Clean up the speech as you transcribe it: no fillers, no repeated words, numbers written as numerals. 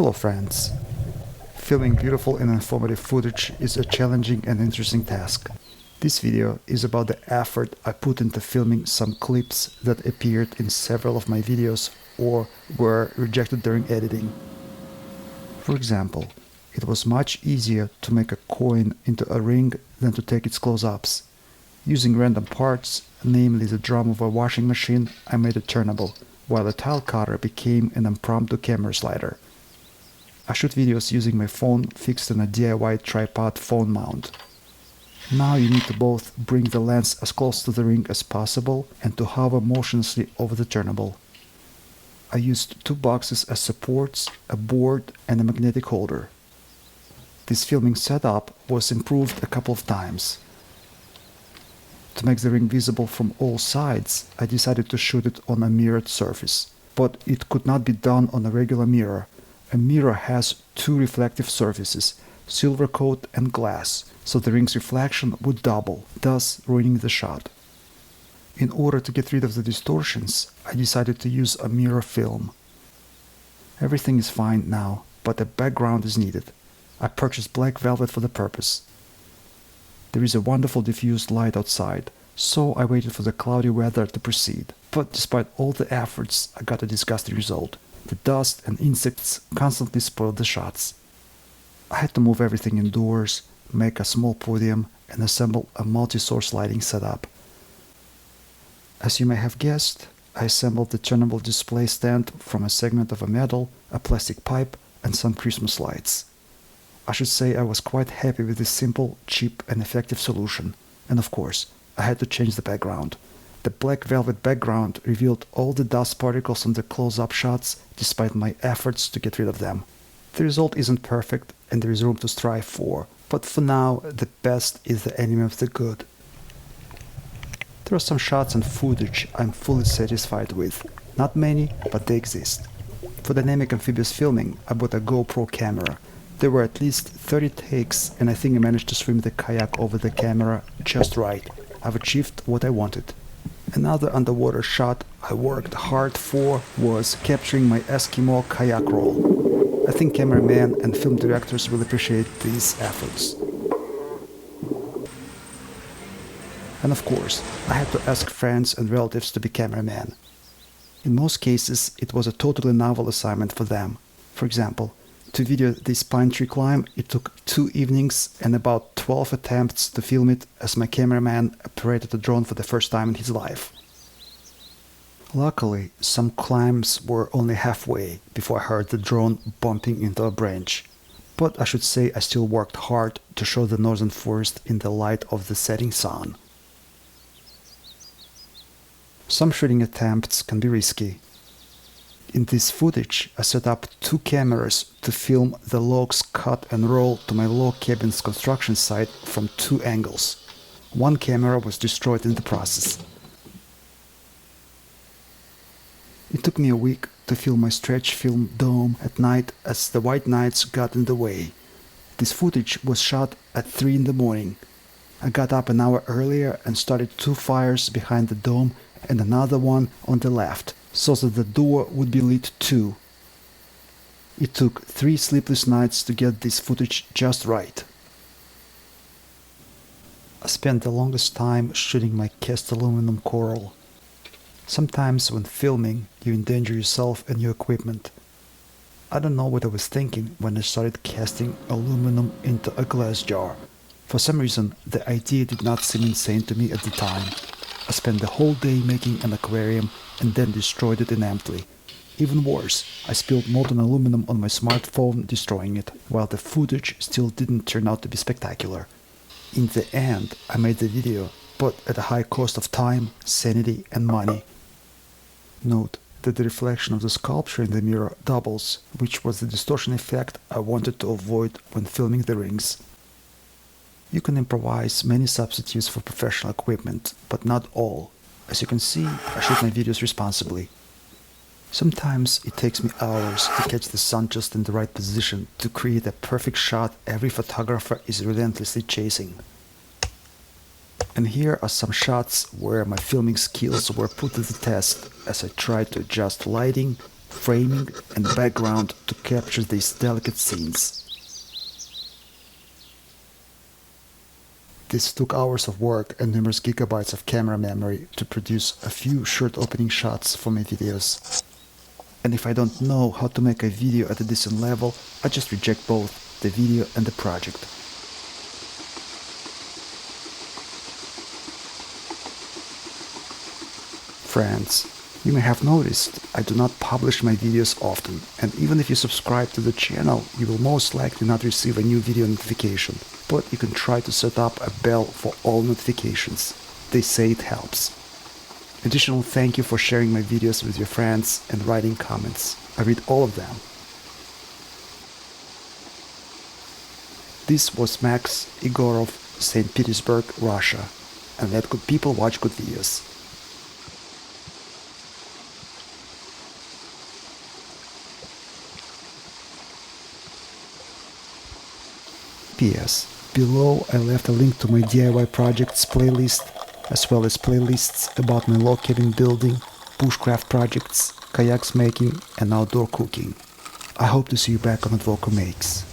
Hello friends! Filming beautiful and informative footage is a challenging and interesting task. This video is about the effort I put into filming some clips that appeared in several of my videos or were rejected during editing. For example, it was much easier to make a coin into a ring than to take its close-ups. Using random parts, namely the drum of a washing machine, I made it turnable, while a tile cutter became an impromptu camera slider. I shoot videos using my phone fixed on a DIY tripod phone mount. Now you need to both bring the lens as close to the ring as possible and to hover motionlessly over the turnable. I used two boxes as supports, a board and a magnetic holder. This filming setup was improved a couple of times. To make the ring visible from all sides, I decided to shoot it on a mirrored surface, but it could not be done on a regular mirror. A mirror has two reflective surfaces, silver coat and glass, so the ring's reflection would double, thus ruining the shot. In order to get rid of the distortions, I decided to use a mirror film. Everything is fine now, but a background is needed. I purchased black velvet for the purpose. There is a wonderful diffused light outside, so I waited for the cloudy weather to proceed. But despite all the efforts, I got a disgusting result. The dust and insects constantly spoiled the shots. I had to move everything indoors, make a small podium, and assemble a multi-source lighting setup. As you may have guessed, I assembled the turnable display stand from a segment of a metal, a plastic pipe, and some Christmas lights. I should say I was quite happy with this simple, cheap, and effective solution. And of course, I had to change the background. The black velvet background revealed all the dust particles on the close-up shots, despite my efforts to get rid of them. The result isn't perfect, and there is room to strive for, but for now, the best is the enemy of the good. There are some shots and footage I'm fully satisfied with. Not many, but they exist. For dynamic amphibious filming, I bought a GoPro camera. There were at least 30 takes, and I think I managed to swim the kayak over the camera just right. I've achieved what I wanted. Another underwater shot I worked hard for was capturing my Eskimo kayak roll. I think cameramen and film directors will appreciate these efforts. And of course, I had to ask friends and relatives to be cameramen. In most cases, it was a totally novel assignment for them. For example, to video this pine tree climb, it took 2 evenings and about 12 attempts to film it as my cameraman operated a drone for the first time in his life. Luckily, some climbs were only halfway before I heard the drone bumping into a branch. But I should say I still worked hard to show the northern forest in the light of the setting sun. Some shooting attempts can be risky. In this footage, I set up 2 cameras to film the logs cut and roll to my log cabin's construction site from 2 angles. One camera was destroyed in the process. It took me a week to film my stretch film dome at night as the white nights got in the way. This footage was shot at 3 in the morning. I got up an hour earlier and started 2 fires behind the dome and another one on the left, so that the door would be lit too. It took 3 sleepless nights to get this footage just right. I spent the longest time shooting my cast aluminum coral. Sometimes when filming, you endanger yourself and your equipment. I don't know what I was thinking when I started casting aluminum into a glass jar. For some reason, the idea did not seem insane to me at the time. I spent the whole day making an aquarium and then destroyed it ineptly. Even worse, I spilled molten aluminum on my smartphone, destroying it, while the footage still didn't turn out to be spectacular. In the end, I made the video, but at a high cost of time, sanity and money. Note that the reflection of the sculpture in the mirror doubles, which was the distortion effect I wanted to avoid when filming the rings. You can improvise many substitutes for professional equipment, but not all. As you can see, I shoot my videos responsibly. Sometimes it takes me hours to catch the sun just in the right position to create a perfect shot every photographer is relentlessly chasing. And here are some shots where my filming skills were put to the test as I tried to adjust lighting, framing and background to capture these delicate scenes. This took hours of work and numerous gigabytes of camera memory to produce a few shirt opening shots for my videos. And if I don't know how to make a video at a decent level, I just reject both the video and the project. Friends, you may have noticed I do not publish my videos often, and even if you subscribe to the channel, you will most likely not receive a new video notification, but you can try to set up a bell for all notifications. They say it helps. Additional thank you for sharing my videos with your friends and writing comments. I read all of them. This was Max Igorov, St. Petersburg, Russia, and let good people watch good videos. P.S. Below I left a link to my DIY projects playlist, as well as playlists about my log cabin building, bushcraft projects, kayaks making, and outdoor cooking. I hope to see you back on Advoko Makes.